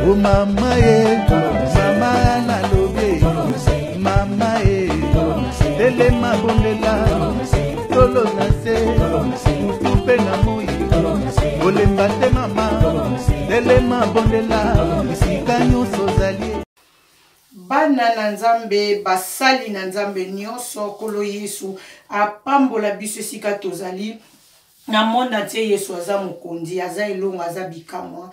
Oh mama mama na lobe mama telema bondela tolo na se mutumpe na moi olemba te mama telema bondela isika nyonso zali bana na nzambe basali na nzambe nyonso kolo Yesu apambola biso esika tozali na mona te Yesu aza mokonzi aza elongo aza bikamwa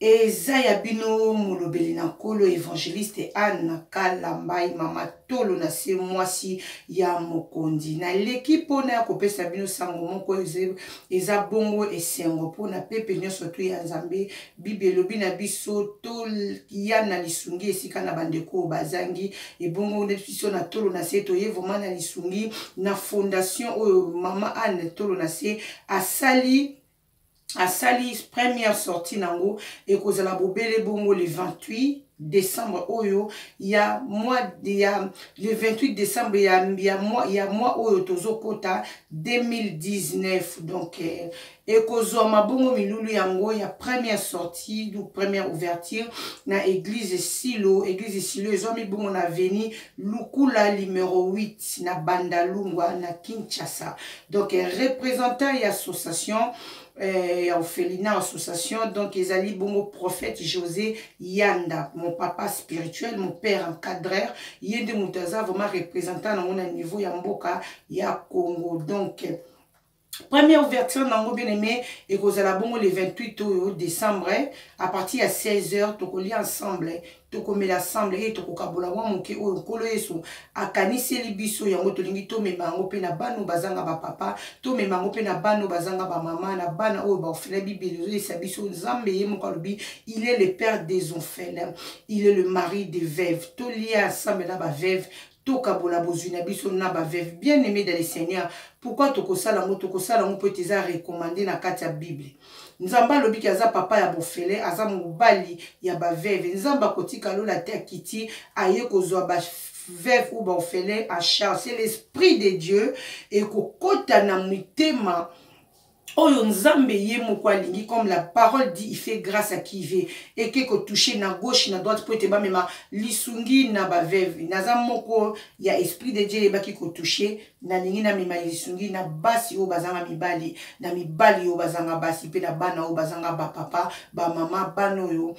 eza ya bino molobeli na kolo évangéliste Anne Kalambai mama tolo na se mwasi ya mokonzi na l'équipe pona ya kopesa bino sango moko eza bongo esengo pona pepe nyonso to ya nzambe bibelobi na biso to ya na lisungi esika na bandeko bazangi ebongo biso na tolo na se to ye vraiment na lisungi na fondation oyo mama Anne tolo na se asali première sortie nango et cause la bobele bongo le 28 décembre oyo ya le 28 décembre ya mois oyo tozokota 2019 donc et cause ma bongo milulu yango ya première sortie ou première ouverture na église Silo ezomi bongo na avenue Lukula numéro 8 na Bandalungwa na Kinshasa donc représentant et association Orphelinat association donc ezali bongo prophète José Yanda mon papa spirituel mon père encadreur yende mutaza vraiment représentant na mon niveau ya mboka ya Congo donc première ouverture nango bien aimé et kozala bongo le 28 décembre à partir à 16h tokoli ensemble tokomela ensemble et tokokabola wa moke oyo nkolo Yesu akaniseli biso yango tolingi tomema yango pe na bano bazanga ba papa tomema yango pe na bano bazanga ba mama na bana oyo ba ofela bibeli oyo biso nzambe ye moko alobi il est le père des orphelins il est le mari des veuves tolia ensemble na ba veuve tokabola bozuna biso na ba veuve bien aimé dans le Seigneur pourquoi tokosala ngo peut eza recommandé na kati ya Bible nzamba lobi ki aza papa ya bofele aza mobali ya ba veuve nzamba kotika lola te akiti aye kozwa ba veuve ou ba ofele à charge c'est l'esprit de Dieu et kokota na mitema oyo nzambe ye moko alingi comme la parole dit il fait grâce à qui veut et que ko toucher na gauche na droite pour te ba mema lisungi na ba veuve naza moko ya esprit de Dieu ba ki ko toucher na lingi na mema lisungi na basi o bazanga mibali na mibali o bazanga basi pe na bana o bazanga ba papa ba mama bano yo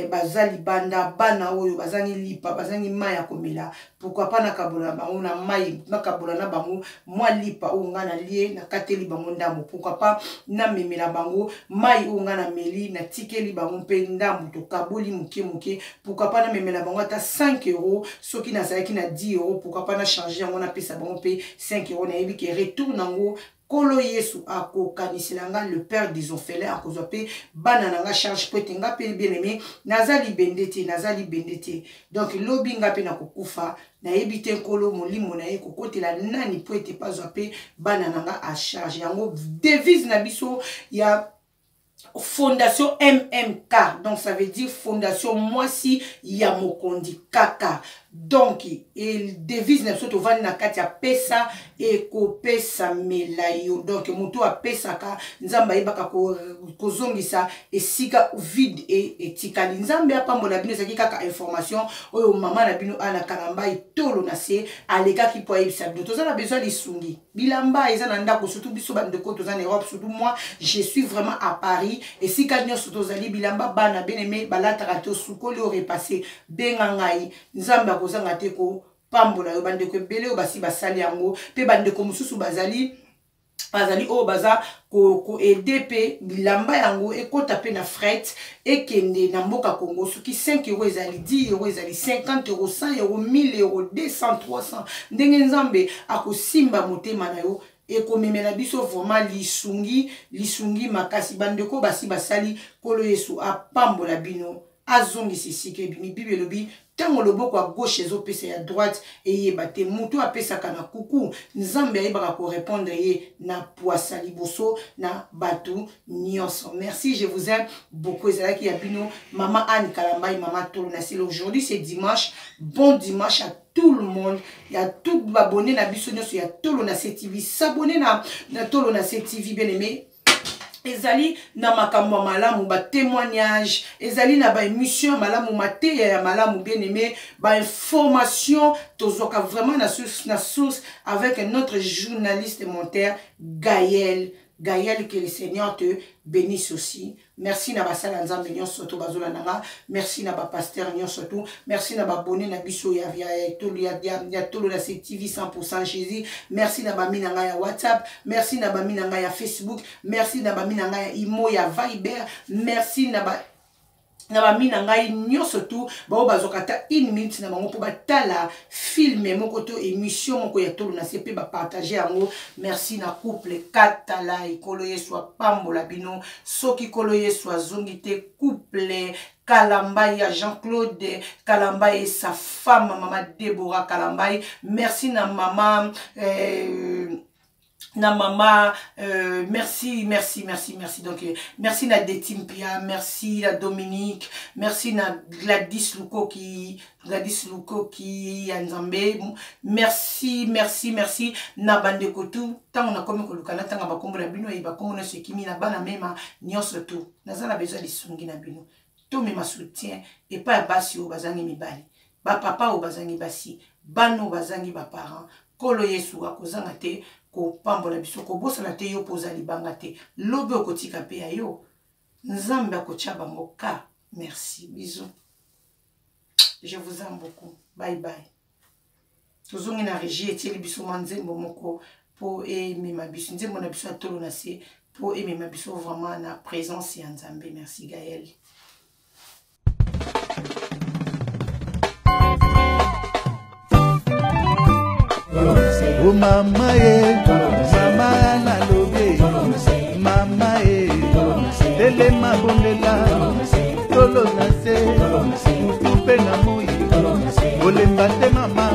bazali banda bana oyo bazangi lipa bazangi maya komela pourquoi pas na kabola ba ona mai na kabola na bango moi lipa o ngana lie na kateli bango ndamo pourquoi pas na memela bango mai o ngana meli na tikeli bango mpe ndambo to kaboli muke pourquoi pas na memela bango ata 5 € soki na salaki na 10 € pourquoi pas na changer yango na pesa bango mpe 5 € na yebi ke retour nango kolo Yesu akokanisela le père des orphelins akozwa pe bana nanga charge pote nga pe bien aimé nazali bendete donc lobi nga pe na kokufa na yebite kolo molimo na ye kokotela nani pote pas pe bana nanga à charge yango devise na biso ya fondation MMK donc ça veut dire fondation mwasi ya mokondi kaka donc il devise na biso tovandi na kati ya pesa et kopesa melayo donc mutu apesaka nzamba yebaka kozongisa esika vide et etikali nzambe apambola bino ezaki kaka information oyo mama na bino Anne Kalambai tolo na se alekaki po ayebisa bino tozala besoin lisungi bilamba eza na ndako surtout biso bandeko toza na Europe surtout moi je suis vraiment à Paris esika nyonso tozali bilamba bana bien aimé balataka te sukoli o repasser benga ngai nzambe akozanga te ko pambola yo bandeko ebele o basi basali yango pe bandeko mususu bazali o baza ko EDP bilamba yango ekota pe na fret ekende na mboka Congo soki 5 € ezali 10 € ezali 50 €, 100 €, 1000 €, 200, 300 ndenge nzambe akosimba motema na yo ekomemela biso vraiment lisungi makasi bandeko basi basali kolo Yesu apambola bino azongisi sike bimi Bible lobi tango loboko à gauche ezopesa ya droite eyeba te mutu apesaka na kuku nzambe ayebaka ko répondre ye na poisa liboso na batu nyonso. Merci, je vous aime beaucoup. Ezalaki ya bino maman Anne Kalambai mama tolo na silo. Aujourd'hui c'est dimanche, bon dimanche à tout le monde. Il y a tout abonné na biso nyonso ya tolo na CTV, s'abonner na tolo na CTV bien aimé. ezali na makambo malamu ba témoignage ezali na ba émission malamu mateya ya malamu bien aimé ba information tozoka vraiment na source avec notre journaliste monteur Gaël, que le Seigneur te bénisse aussi. Merci na basala nzambe nyonso to bazola nanga. Merci na ba pasteur nyonso to. Merci na ba bonne na biso ya tolo la TV 100% Jésus. Merci na ba minanga ya WhatsApp. Merci na ba minanga ya Facebook. Merci na ba minanga ya Imo ya Viber. Merci na ba mina ngai nyonso tu bao bazokata 1 minute na bango po batala filme moko to émission moko ya tolo na CP ba partager yango. Merci na couple Katala ikolo Yesu apambola bino soki kolo Yesu azongite couple Kalambai ya Jean-Claude Kalambai et sa femme maman Deborah Kalambai. Merci na maman merci donc merci na Detimpia, merci na Dominique, merci na Gladys Luko qui Nzambe, merci na bandeko tu tant na komi kolukana tanga bakombo na bino e bakombo na sekimi na bana mema nyonso tu nazala besoin lisungi na bino to mema soutien et pas basi o bazangi mibali ba papa o bazangi basi bano bazangi ba parents kolo Yesu akozanga te ko pambola biso ko bosala te yo poza libanga te lobe okotika pe ya yo nzambe akotia bango ka. Merci, bisous, je vous aime beaucoup, bye bye. Tozongi na régie etieli biso manzembo moko po aimer ma biso nzembo na biso atolo na se po aimer ma biso vraiment na présence ya nzambe. Merci Gaël. Oh mama mama na lobe mama telema bondela tolo na se mutupe na moi olemba te mama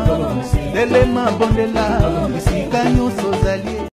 telema bondela bisika nyonso zali